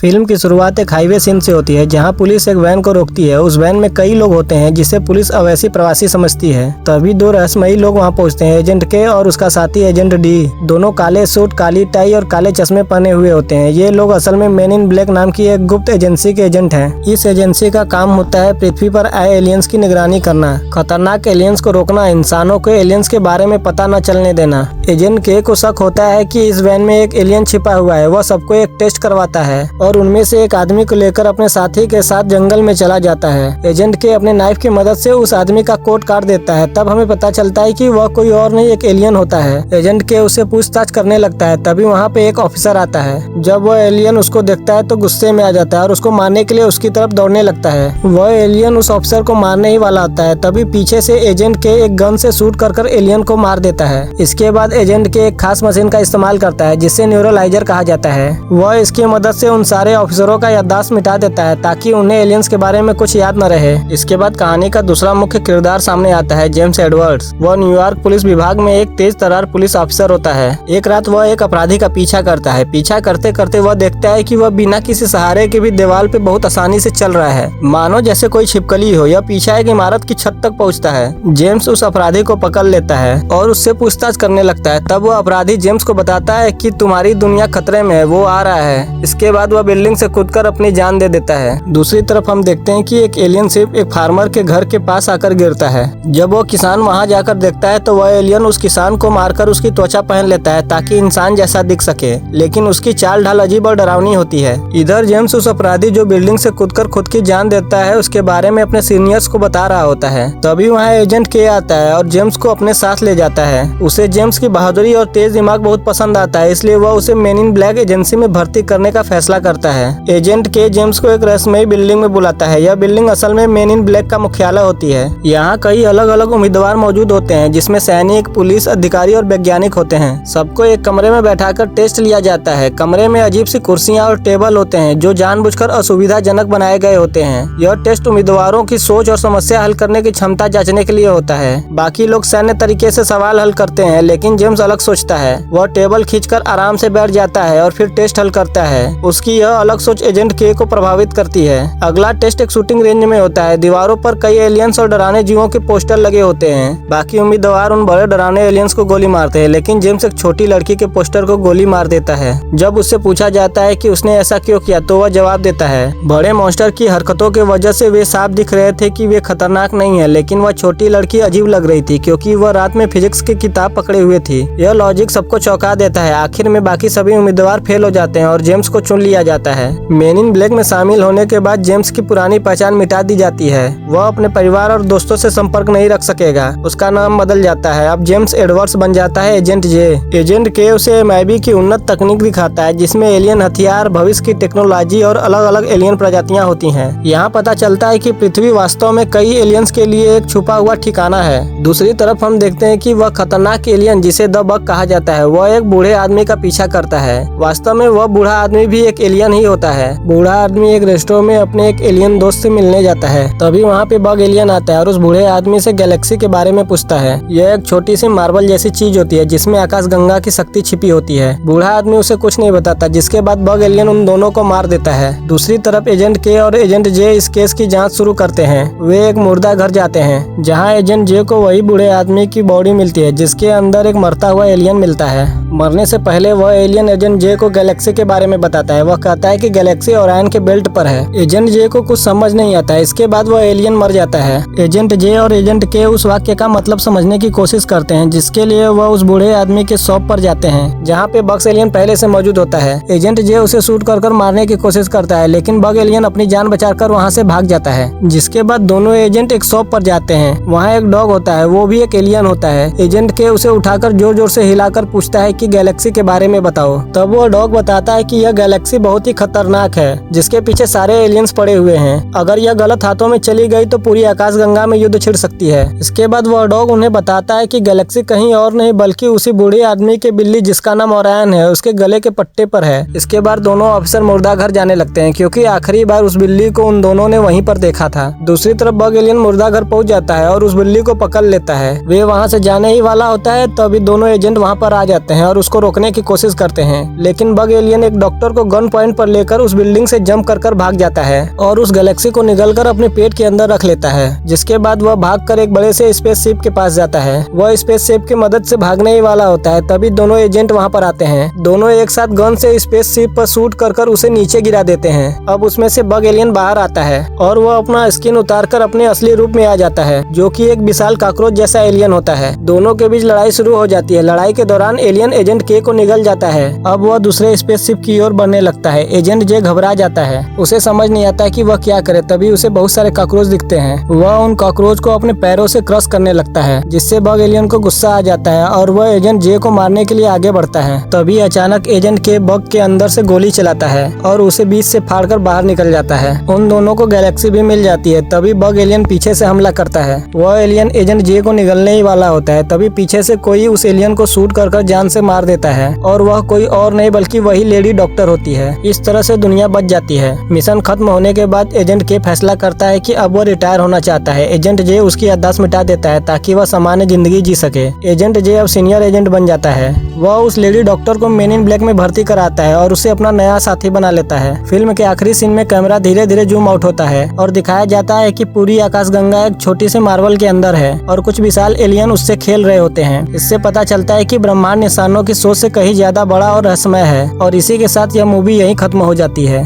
Film की शुरुआत एक हाईवे सीन से होती है जहां पुलिस एक वैन को रोकती है। उस वैन में कई लोग होते हैं जिसे पुलिस अवैसी प्रवासी समझती है। तभी दो रहस्यमयी लोग वहां पहुंचते हैं, एजेंट के और उसका साथी एजेंट डी। दोनों काले सूट, काली टाई और काले चश्मे पहने हुए होते हैं। ये लोग असल में मेन इन ब्लैक नाम की एक गुप्त एजेंसी के एजेंट हैं। इस एजेंसी का काम होता है पृथ्वी पर आए एलियंस की निगरानी करना, खतरनाक एलियंस को रोकना, इंसानों को एलियंस के बारे में पता न चलने देना। एजेंट के को शक होता है कि इस वैन में एक एलियन छिपा हुआ है। वह सबको एक टेस्ट करवाता है और उनमें से एक आदमी को लेकर अपने साथी के साथ जंगल में चला जाता है। एजेंट के अपने नाइफ की मदद से उस आदमी का कोट काट देता है। तब हमें पता चलता है कि वह कोई और नहीं एक एलियन होता है। एजेंट के उसे पूछताछ करने लगता है। तभी वहाँ पे एक ऑफिसर आता है। जब वह एलियन उसको देखता है तो गुस्से में आ जाता है और उसको मारने के लिए उसकी तरफ दौड़ने लगता है। वह एलियन उस ऑफिसर को मारने ही वाला होता है। तभी पीछे से एजेंट के एक गन से शूट कर एलियन को मार देता है। इसके बाद एजेंट के एक खास मशीन का इस्तेमाल करता है जिसे न्यूरलाइजर कहा जाता है। वह इसकी मदद से उन सारे ऑफिसरों का याददाश्त मिटा देता है ताकि उन्हें एलियंस के बारे में कुछ याद न रहे। इसके बाद कहानी का दूसरा मुख्य किरदार सामने आता है, जेम्स एडवर्ड्स। वह न्यूयॉर्क पुलिस विभाग में एक तेज तर्रार पुलिस ऑफिसर होता है। एक रात वह एक अपराधी का पीछा करता है। पीछा करते करते वह देखता है कि वह बिना किसी सहारे के भी दीवार पे बहुत आसानी से चल रहा है, मानो जैसे कोई छिपकली हो। यह पीछा एक इमारत की छत तक पहुंचता है। जेम्स उस अपराधी को पकड़ लेता है और उससे पूछताछ करने लगता है। तब वह अपराधी जेम्स को बताता है कि तुम्हारी दुनिया खतरे में है, वो आ रहा है। इसके बाद वह बिल्डिंग से कूदकर अपनी जान दे देता है। दूसरी तरफ हम देखते हैं कि एक एलियन शिप एक फार्मर के घर के पास आकर गिरता है। जब वो किसान वहां जाकर देखता है तो वह एलियन उस किसान को मारकर उसकी त्वचा पहन लेता है ताकि इंसान जैसा दिख सके, लेकिन उसकी चाल ढाल अजीब और डरावनी होती है। इधर जेम्स उस अपराधी जो बिल्डिंग से कूदकर खुद की जान देता है उसके बारे में अपने सीनियर्स को बता रहा होता है। तभी वहाँ एजेंट के आता है और जेम्स को अपने साथ ले जाता है। उसे जेम्स की बहादुरी और तेज दिमाग बहुत पसंद आता है, इसलिए वह उसे मेन इन ब्लैक एजेंसी में भर्ती करने का फैसला करता है। एजेंट के जेम्स को एक रहस्यमयी बिल्डिंग में बुलाता है। यह बिल्डिंग असल में मेन इन ब्लैक का मुख्यालय होती है। यहाँ कई अलग अलग उम्मीदवार मौजूद होते हैं जिसमें सैनिक, पुलिस अधिकारी और वैज्ञानिक होते हैं। सबको एक कमरे में बैठाकर टेस्ट लिया जाता है। कमरे में अजीब सी कुर्सियाँ और टेबल होते हैं जो जानबूझकर असुविधाजनक बनाए गए होते हैं। यह टेस्ट उम्मीदवारों की सोच और समस्या हल करने की क्षमता जांचने के लिए होता है। बाकी लोग सैन्य तरीके से सवाल हल करते हैं, लेकिन जेम्स अलग सोचता है। वह टेबल खींचकर आराम से बैठ जाता है और फिर टेस्ट हल करता है। उसकी यह अलग सोच एजेंट के को प्रभावित करती है। अगला टेस्ट एक शूटिंग रेंज में होता है। दीवारों पर कई एलियंस और डरावने जीवों के पोस्टर लगे होते हैं। बाकी उम्मीदवार उन बड़े डरावने एलियंस को गोली मारते हैं, लेकिन जेम्स एक छोटी लड़की के पोस्टर को गोली मार देता है। जब उससे पूछा जाता है कि उसने ऐसा क्यों किया तो वह जवाब देता है, बड़े मॉन्स्टर की हरकतों की वजह से वे साफ दिख रहे थे कि वे खतरनाक नहीं है, लेकिन वह छोटी लड़की अजीब लग रही थी क्योंकि वह रात में फिजिक्स की किताब पकड़े हुए थी। यह लॉजिक सबको चौंका देता है। आखिर में बाकी सभी उम्मीदवार फेल हो जाते हैं और जेम्स को चुन लिया जाता है। मेन इन ब्लैक में शामिल होने के बाद जेम्स की पुरानी पहचान मिटा दी जाती है। वह अपने परिवार और दोस्तों से संपर्क नहीं रख सकेगा। उसका नाम बदल जाता है। अब जेम्स एडवर्ड्स बन जाता है एजेंट जे। एजेंट के उसे एमआईबी की उन्नत तकनीक दिखाता है जिसमें एलियन हथियार, भविष्य की टेक्नोलॉजी और अलग अलग एलियन प्रजातियां होती हैं। यहाँ पता चलता है कि पृथ्वी वास्तव में कई एलियंस के लिए एक छुपा हुआ ठिकाना है। दूसरी तरफ हम देखते हैं कि वह खतरनाक एलियन जिसे द बग कहा जाता है वह एक बूढ़े आदमी का पीछा करता है। वास्तव में वह बूढ़ा आदमी भी एक एलियन ही होता है। बूढ़ा आदमी एक रेस्टोरेंट में अपने एक एलियन दोस्त से मिलने जाता है। तभी वहाँ पे बग एलियन आता है और उस बूढ़े आदमी से गैलेक्सी के बारे में पूछता है। यह एक छोटी सी मार्बल जैसी चीज होती है जिसमें आकाशगंगा की शक्ति छिपी होती है। बूढ़ा आदमी उसे कुछ नहीं बताता, जिसके बाद बग एलियन उन दोनों को मार देता है। दूसरी तरफ एजेंट के और एजेंट जे इस केस की जांच शुरू करते हैं। वे एक मुर्दा घर जाते हैं जहां एजेंट जे को वही बूढ़े आदमी की बॉडी मिलती है जिसके अंदर एक मरता हुआ एलियन मिलता है। मरने से पहले वह एलियन एजेंट जे को गैलेक्सी के बारे में बताता है। वह कहता है कि गैलेक्सी ओरायन के बेल्ट पर है। एजेंट जे को कुछ समझ नहीं आता है। इसके बाद वह एलियन मर जाता है। एजेंट जे और एजेंट के उस वाक्य का मतलब समझने की कोशिश करते हैं, जिसके लिए वह उस बूढ़े आदमी के शॉप पर जाते हैं जहाँ पे बग एलियन पहले से मौजूद होता है। एजेंट जे उसे शूट कर मारने की कोशिश करता है, लेकिन बग एलियन अपनी जान बचाकर वहाँ से भाग जाता है। जिसके बाद दोनों एजेंट एक शॉप पर जाते हैं। वहाँ एक डॉग होता है, वो भी एक एलियन होता है। एजेंट के उसे उठाकर जोर जोर से हिलाकर पूछता है कि गैलेक्सी के बारे में बताओ। तब वो डॉग बताता है कि यह गैलेक्सी बहुत ही खतरनाक है जिसके पीछे सारे एलियंस पड़े हुए हैं। अगर यह गलत हाथों में चली गई तो पूरी आकाशगंगा में युद्ध छिड़ सकती है। इसके बाद वह डॉग उन्हें बताता है कि गैलेक्सी कहीं और नहीं बल्कि उसी बूढ़े आदमी की बिल्ली जिसका नाम ओरायन है उसके गले के पट्टे पर है। इसके बाद दोनों ऑफिसर मुर्दा घर जाने लगते हैं क्योंकि आखिरी बार उस बिल्ली को उन दोनों ने वहीं पर देखा था। दूसरी तरफ बग एलियन मुर्दा घर पहुंच जाता है और उस बिल्ली को पकड़ लेता है। वे वहां से जाने ही वाला होता है तभी दोनों एजेंट वहां पर आ जाते हैं और उसको रोकने की कोशिश करते हैं, लेकिन बग एलियन एक डॉक्टर को गन पॉइंट एजेंट पर लेकर उस बिल्डिंग से जंप कर भाग जाता है और उस गैलेक्सी को निगलकर अपने पेट के अंदर रख लेता है, जिसके बाद वह भागकर एक बड़े से स्पेसशिप के पास जाता है। वह स्पेसशिप की मदद से भागने ही वाला होता है, तभी दोनों एजेंट वहां पर आते हैं। दोनों एक साथ गन से स्पेसशिप पर शूट कर उसे नीचे गिरा देते हैं। अब उसमें से बग एलियन बाहर आता है और वह अपना स्किन उतारकर अपने असली रूप में आ जाता है, जो कि एक विशाल कॉकरोच जैसा एलियन होता है। दोनों के बीच लड़ाई शुरू हो जाती है। लड़ाई के दौरान एलियन एजेंट के को निगल जाता है। अब वह दूसरे स्पेसशिप की ओर बढ़ने लगता है। एजेंट जे घबरा जाता है, उसे समझ नहीं आता है कि वह क्या करे। तभी उसे बहुत सारे कॉकरोच दिखते हैं। वह उन कॉकरोच को अपने पैरों से क्रश करने लगता है, जिससे बग एलियन को गुस्सा आ जाता है और वह एजेंट जे को मारने के लिए आगे बढ़ता है। तभी अचानक एजेंट के बग के अंदर से गोली चलाता है और उसे बीच से फाड़कर बाहर निकल जाता है। उन दोनों को गैलेक्सी भी मिल जाती है। तभी बग एलियन पीछे से हमला करता है। वह एलियन एजेंट जे को निगलने ही वाला होता है। तभी पीछे से कोई उस एलियन को शूट कर जान से मार देता है और वह कोई और नहीं बल्कि वही लेडी डॉक्टर होती है। इस तरह से दुनिया बच जाती है। मिशन खत्म होने के बाद एजेंट के फैसला करता है कि अब वह रिटायर होना चाहता है। एजेंट जे उसकी याददाश्त मिटा देता है ताकि वह सामान्य जिंदगी जी सके। एजेंट जे अब सीनियर एजेंट बन जाता है। वह उस लेडी डॉक्टर को मेन इन ब्लैक में भर्ती कराता है और उसे अपना नया साथी बना लेता है। फिल्म के आखिरी सीन में कैमरा धीरे धीरे जूम आउट होता है और दिखाया जाता है कि पूरी आकाशगंगा एक छोटी से मार्बल के अंदर है और कुछ विशाल एलियन उससे खेल रहे होते हैं। इससे पता चलता है कि ब्रह्मांड इंसानों की सोच से कहीं ज्यादा बड़ा और रहस्यमय है। और इसी के साथ यह मूवी यहीं खत्म हो जाती है।